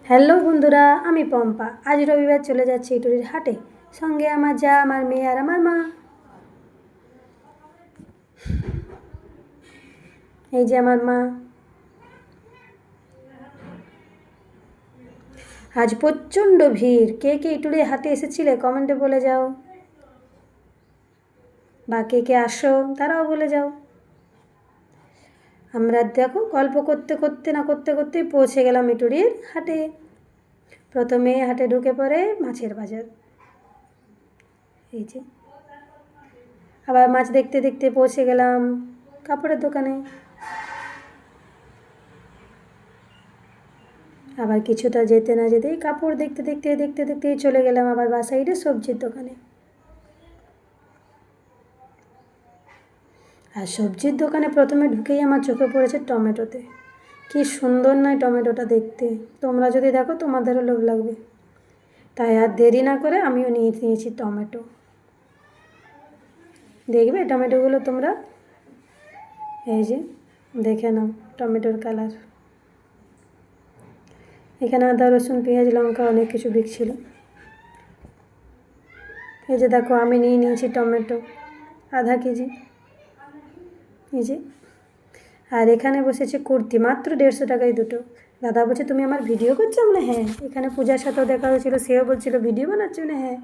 Hello বন্ধুরা, আমি পম্পা। আজ রবিবার চলে যাচ্ছি ইটুরির হাটে, সঙ্গে আমার যা, আমার মেয়ে আর আমার মা। এই যে আমার মা। আজ প্রচণ্ড ভিড়। কে কে ইটুরির হাটে এসেছিলে কমেন্টে বলে যাও, বা কে কে আসো তারাও বলে যাও। আমরা দেখো গল্প করতে করতে করতেই পৌঁছে গেলাম ইটুরির হাটে। প্রথমে হাটে ঢুকে পড়ে মাছের বাজার। এই যে আবার মাছ দেখতে দেখতে পৌঁছে গেলাম কাপড়ের দোকানে। আবার কিছুটা যেতে না যেতেই কাপড় দেখতে দেখতেই চলে গেলাম আবার বা সাইডে সবজির দোকানে। আর সবজির দোকানে প্রথমে ঢুকেই আমার চোখে পড়েছে টমেটোতে। কি সুন্দর নয় টমেটোটা দেখতে! তোমরা যদি দেখো তোমাদেরও লোভ লাগবে। তাই আর দেরি না করে আমিও নিয়েছি টমেটো। দেখবে টমেটোগুলো তোমরা, এই যে দেখে নাও টমেটোর কালার। এখানে আদা রসুন পেঁয়াজ লঙ্কা অনেক কিছু বিকছিল। এই যে দেখো আমি নিয়েছি টমেটো আধা কেজি। এই যে, আর এখানে বসেছে কুর্তি, মাত্র 150 টাকায় দুটো। দাদা বলছে তুমি আমার ভিডিও করছো? মানে হ্যাঁ। এখানে পূজার সাথেও দেখা হয়েছিল, সেও বলছিল ভিডিও বানাচ্ছ? মানে হ্যাঁ।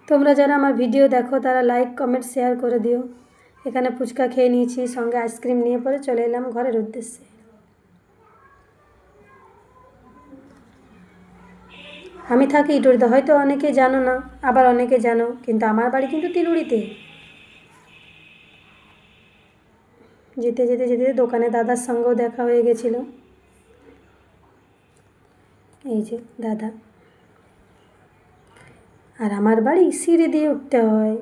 তোমরা যারা আমার ভিডিও দেখো তারা লাইক কমেন্ট শেয়ার করে দিও। এখানে ফুচকা খেয়ে নিয়েছি, সঙ্গে আইসক্রিম নিয়ে পরে চলে এলাম ঘরের উদ্দেশ্যে। আমি থাকি ইটুরিতে, হয়তো অনেকে জানো না, আবার অনেকে জানো, কিন্তু আমার বাড়ি কিন্তু তিলুড়িতে। যেতে যেতে যেতে দোকানে দাদার সঙ্গেও দেখা হয়ে গেছিল। এই যে দাদা। আর আমার বাড়ি সিঁড়ি দিয়ে উঠতে হয়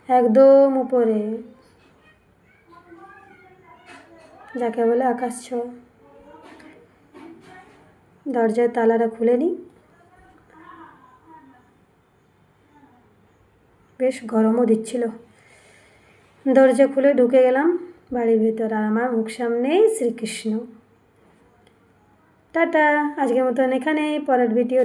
একদম উপরে, যাকে বলে আকাশ ছোঁয়া। দরজার তালাটা খুলে নিই, বেশ গরমও দিচ্ছিল। দরজা খুলে ঢুকে গেলাম বাড়ির ভেতর, আর আমার মুখ সামনেই শ্রীকৃষ্ণ। টাটা, আজকের মতন এখানেই, পরের ভিডিও